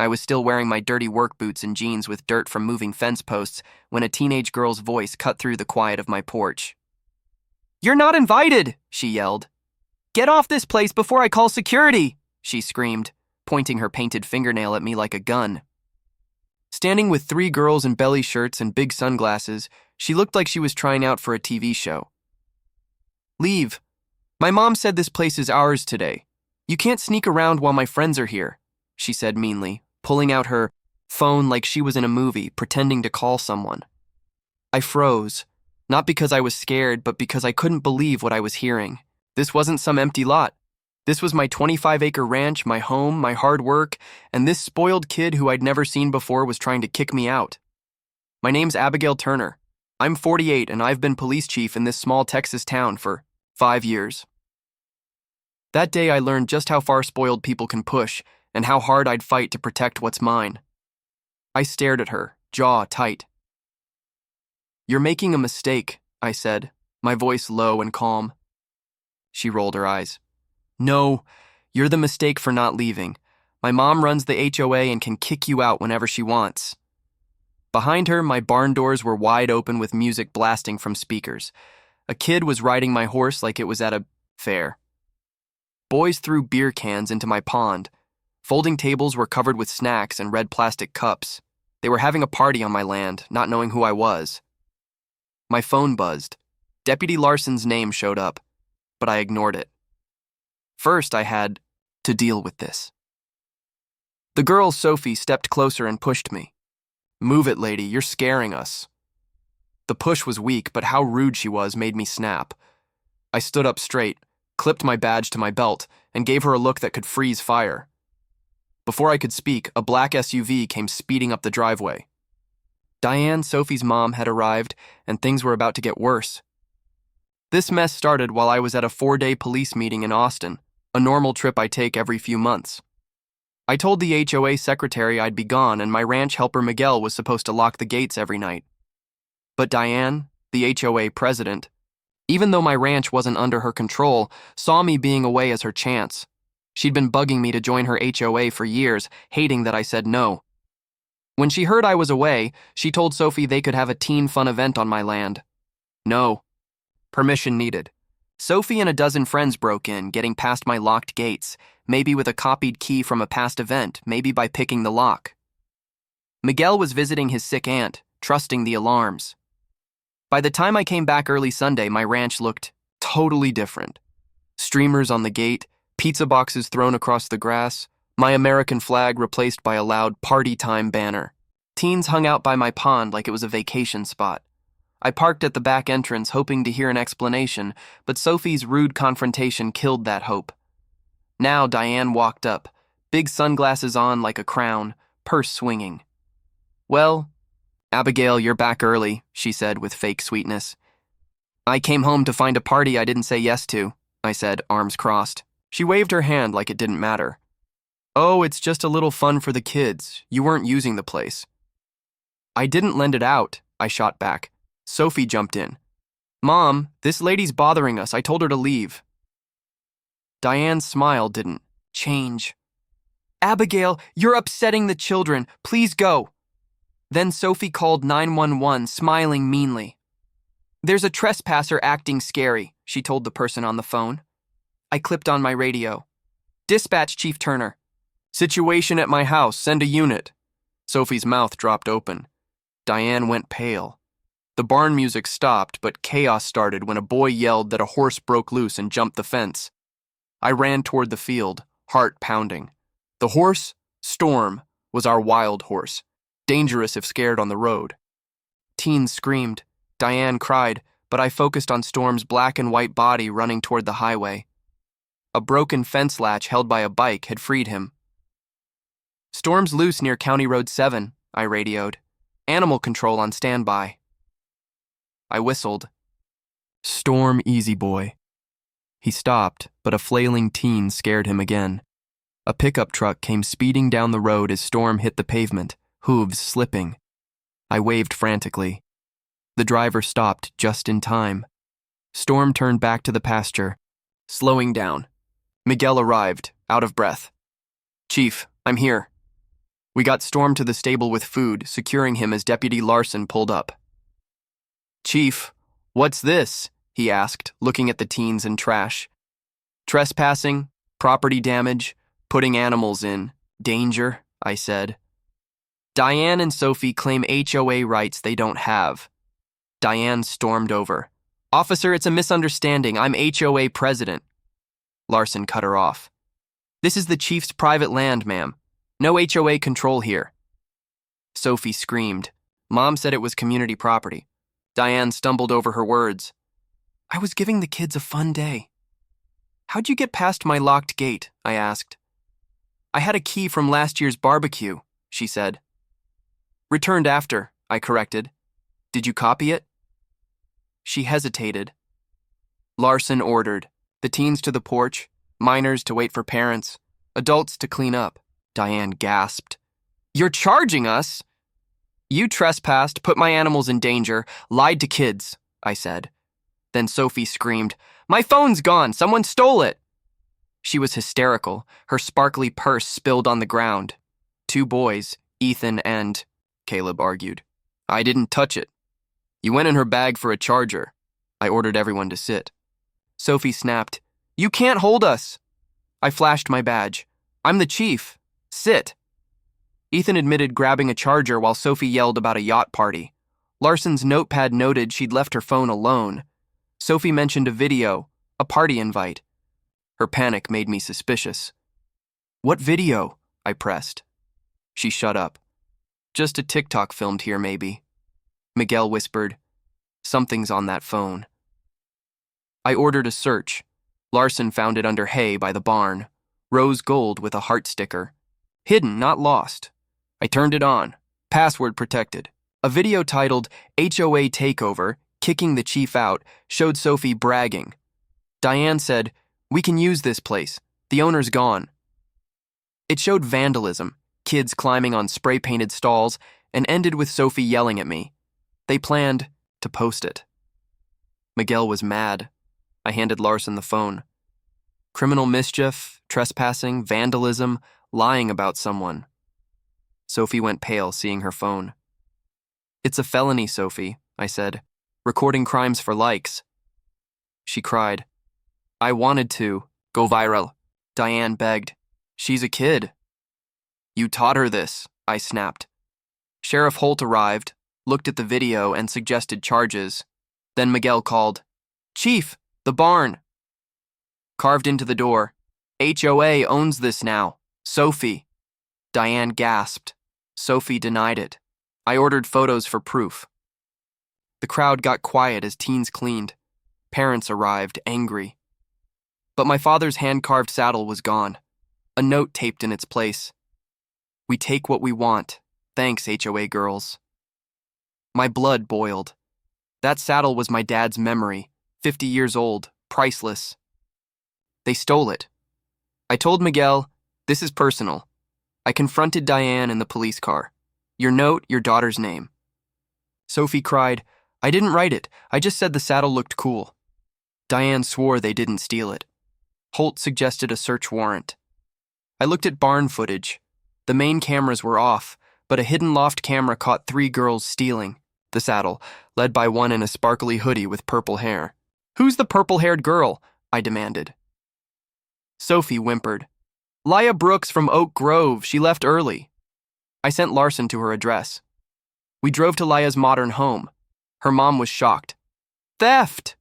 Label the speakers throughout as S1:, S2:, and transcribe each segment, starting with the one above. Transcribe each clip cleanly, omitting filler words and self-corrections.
S1: I was still wearing my dirty work boots and jeans with dirt from moving fence posts when a teenage girl's voice cut through the quiet of my porch. "You're not invited," she yelled. "Get off this place before I call security," she screamed, pointing her painted fingernail at me like a gun. Standing with 3 girls in belly shirts and big sunglasses, she looked like she was trying out for a TV show. "Leave. My mom said this place is ours today. You can't sneak around while my friends are here," she said meanly, pulling out her phone like she was in a movie, pretending to call someone. I froze, not because I was scared, but because I couldn't believe what I was hearing. This wasn't some empty lot. This was my 25-acre ranch, my home, my hard work, and this spoiled kid who I'd never seen before was trying to kick me out. My name's Abigail Turner. I'm 48, and I've been police chief in this small Texas town for 5 years. That day I learned just how far spoiled people can push and how hard I'd fight to protect what's mine. I stared at her, jaw tight. "You're making a mistake," I said, my voice low and calm. She rolled her eyes. "No, you're the mistake for not leaving. My mom runs the HOA and can kick you out whenever she wants." Behind her, my barn doors were wide open with music blasting from speakers. A kid was riding my horse like it was at a fair. Boys threw beer cans into my pond. Folding tables were covered with snacks and red plastic cups. They were having a party on my land, not knowing who I was. My phone buzzed. Deputy Larson's name showed up, but I ignored it. First, I had to deal with this. The girl, Sophie, stepped closer and pushed me. "Move it, lady, you're scaring us." The push was weak, but how rude she was made me snap. I stood up straight, clipped my badge to my belt, and gave her a look that could freeze fire. Before I could speak, a black SUV came speeding up the driveway. Diane, Sophie's mom, had arrived, and things were about to get worse. This mess started while I was at a 4-day police meeting in Austin, a normal trip I take every few months. I told the HOA secretary I'd be gone and my ranch helper Miguel was supposed to lock the gates every night. But Diane, the HOA president, even though my ranch wasn't under her control, saw me being away as her chance. She'd been bugging me to join her HOA for years, hating that I said no. When she heard I was away, she told Sophie they could have a teen fun event on my land. No. Permission needed. Sophie and a dozen friends broke in, getting past my locked gates, maybe with a copied key from a past event, maybe by picking the lock. Miguel was visiting his sick aunt, trusting the alarms. By the time I came back early Sunday, my ranch looked totally different. Streamers on the gate, pizza boxes thrown across the grass, my American flag replaced by a loud party time banner. Teens hung out by my pond like it was a vacation spot. I parked at the back entrance hoping to hear an explanation, but Sophie's rude confrontation killed that hope. Now Diane walked up, big sunglasses on like a crown, purse swinging. "Well, Abigail, you're back early," she said with fake sweetness. "I came home to find a party I didn't say yes to," I said, arms crossed. She waved her hand like it didn't matter. "Oh, it's just a little fun for the kids. You weren't using the place." "I didn't lend it out," I shot back. Sophie jumped in. "Mom, this lady's bothering us. I told her to leave." Diane's smile didn't change. "Abigail, you're upsetting the children. Please go." Then Sophie called 911, smiling meanly. "There's a trespasser acting scary," she told the person on the phone. I clipped on my radio. "Dispatch, Chief Turner." "Situation at my house. Send a unit." Sophie's mouth dropped open. Diane went pale. The barn music stopped, but chaos started when a boy yelled that a horse broke loose and jumped the fence. I ran toward the field, heart pounding. The horse, Storm, was our wild horse, dangerous if scared on the road. Teens screamed. Diane cried, but I focused on Storm's black and white body running toward the highway. A broken fence latch held by a bike had freed him. "Storm's loose near County Road 7, I radioed. "Animal control on standby." I whistled. "Storm, easy boy." He stopped, but a flailing teen scared him again. A pickup truck came speeding down the road as Storm hit the pavement, hooves slipping. I waved frantically. The driver stopped just in time. Storm turned back to the pasture, slowing down. Miguel arrived, out of breath. "Chief, I'm here." We got Storm to the stable with food, securing him as Deputy Larson pulled up. "Chief, what's this?" he asked, looking at the teens and trash. "Trespassing, property damage, putting animals in danger," I said. "Diane and Sophie claim HOA rights they don't have." Diane stormed over. "Officer, it's a misunderstanding. I'm HOA president." Larson cut her off. "This is the chief's private land, ma'am. No HOA control here." Sophie screamed. Mom said it was community property. Diane stumbled over her words. "I was giving the kids a fun day." "How'd you get past my locked gate?" I asked. "I had a key from last year's barbecue," she said. "Returned after," I corrected. "Did you copy it?" She hesitated. Larson ordered, the teens to the porch, minors to wait for parents, adults to clean up. Diane gasped. "You're charging us?" "You trespassed, put my animals in danger, lied to kids," I said. Then Sophie screamed, "My phone's gone! Someone stole it!" She was hysterical. Her sparkly purse spilled on the ground. 2 boys, Ethan and... Caleb argued. "I didn't touch it. You went in her bag for a charger." I ordered everyone to sit. Sophie snapped, "You can't hold us!" I flashed my badge. "I'm the chief. Sit." Ethan admitted grabbing a charger while Sophie yelled about a yacht party. Larson's notepad noted she'd left her phone alone. Sophie mentioned a video, a party invite. Her panic made me suspicious. "What video?" I pressed. She shut up. "Just a TikTok filmed here, maybe." Miguel whispered, "Something's on that phone." I ordered a search. Larson found it under hay by the barn. Rose gold with a heart sticker. Hidden, not lost. I turned it on. Password protected. A video titled HOA Takeover, Kicking the Chief Out, showed Sophie bragging. Diane said, "We can use this place. The owner's gone." It showed vandalism, kids climbing on spray-painted stalls, and ended with Sophie yelling at me. They planned to post it. Miguel was mad. I handed Larson the phone. Criminal mischief, trespassing, vandalism, lying about someone. Sophie went pale, seeing her phone. "It's a felony, Sophie," I said. "Recording crimes for likes." She cried. "I wanted to go viral," Diane begged. "She's a kid." "You taught her this," I snapped. Sheriff Holt arrived, looked at the video, and suggested charges. Then Miguel called, "Chief, the barn." Carved into the door, "HOA owns this now. Sophie." Diane gasped. Sophie denied it. I ordered photos for proof. The crowd got quiet as teens cleaned. Parents arrived, angry. But my father's hand-carved saddle was gone. A note taped in its place. "We take what we want. Thanks, HOA girls." My blood boiled. That saddle was my dad's memory, 50 years old, priceless. They stole it. I told Miguel, "This is personal." I confronted Diane in the police car. "Your note, your daughter's name." Sophie cried, "I didn't write it. I just said the saddle looked cool." Diane swore they didn't steal it. Holt suggested a search warrant. I looked at barn footage. The main cameras were off, but a hidden loft camera caught 3 girls stealing the saddle, led by one in a sparkly hoodie with purple hair. "Who's the purple-haired girl?" I demanded. Sophie whimpered. "Laya Brooks from Oak Grove. She left early." I sent Larson to her address. We drove to Laya's modern home. Her mom was shocked. "Theft!"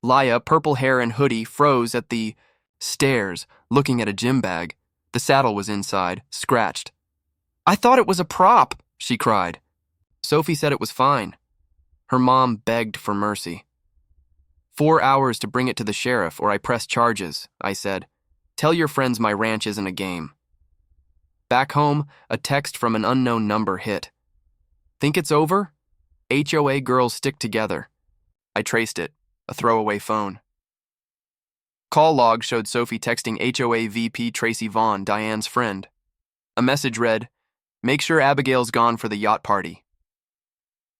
S1: Laya, purple hair and hoodie, froze at the stairs, looking at a gym bag. The saddle was inside, scratched. "I thought it was a prop," she cried. Sophie said it was fine. Her mom begged for mercy. 4 hours to bring it to the sheriff or I press charges, I said. "Tell your friends my ranch isn't a game." Back home, a text from an unknown number hit. "Think it's over? HOA girls stick together." I traced it, a throwaway phone. Call log showed Sophie texting HOA VP Tracy Vaughn, Diane's friend. A message read, "Make sure Abigail's gone for the yacht party."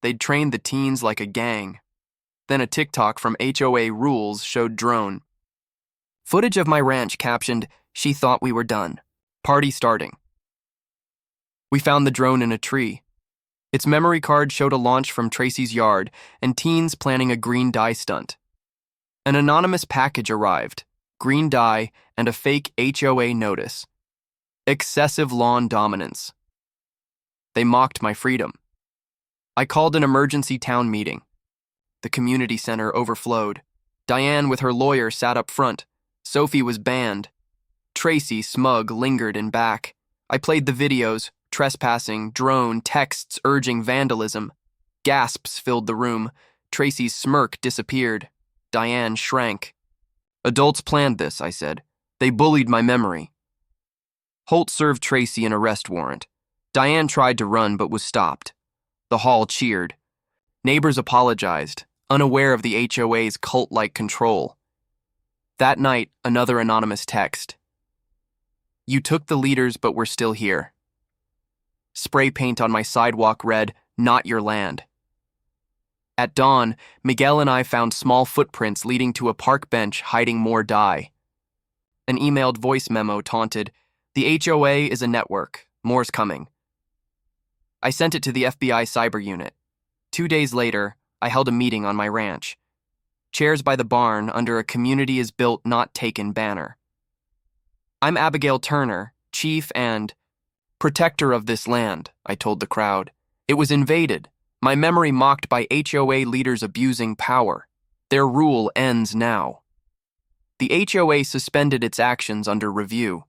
S1: They'd trained the teens like a gang. Then a TikTok from HOA Rules showed drone. Footage of my ranch captioned, "She thought we were done. Party starting." We found the drone in a tree. Its memory card showed a launch from Tracy's yard and teens planning a green dye stunt. An anonymous package arrived, green dye and a fake HOA notice. Excessive lawn dominance. They mocked my freedom. I called an emergency town meeting. The community center overflowed. Diane with her lawyer sat up front. Sophie was banned. Tracy, smug, lingered in back. I played the videos, trespassing, drone, texts urging vandalism. Gasps filled the room. Tracy's smirk disappeared. Diane shrank. Adults planned this, I said. They bullied my memory. Holt served Tracy an arrest warrant. Diane tried to run but was stopped. The hall cheered. Neighbors apologized, unaware of the HOA's cult-like control. That night, another anonymous text. You took the leaders but we're still here. Spray paint on my sidewalk read, "Not your land." At dawn, Miguel and I found small footprints leading to a park bench hiding more dye. An emailed voice memo taunted, "The HOA is a network. More's coming." I sent it to the FBI cyber unit. 2 days later, I held a meeting on my ranch. Chairs by the barn under a community is built not taken banner. I'm Abigail Turner, chief and protector of this land, I told the crowd. It was invaded. My memory mocked by HOA leaders abusing power. Their rule ends now. The HOA suspended its actions under review.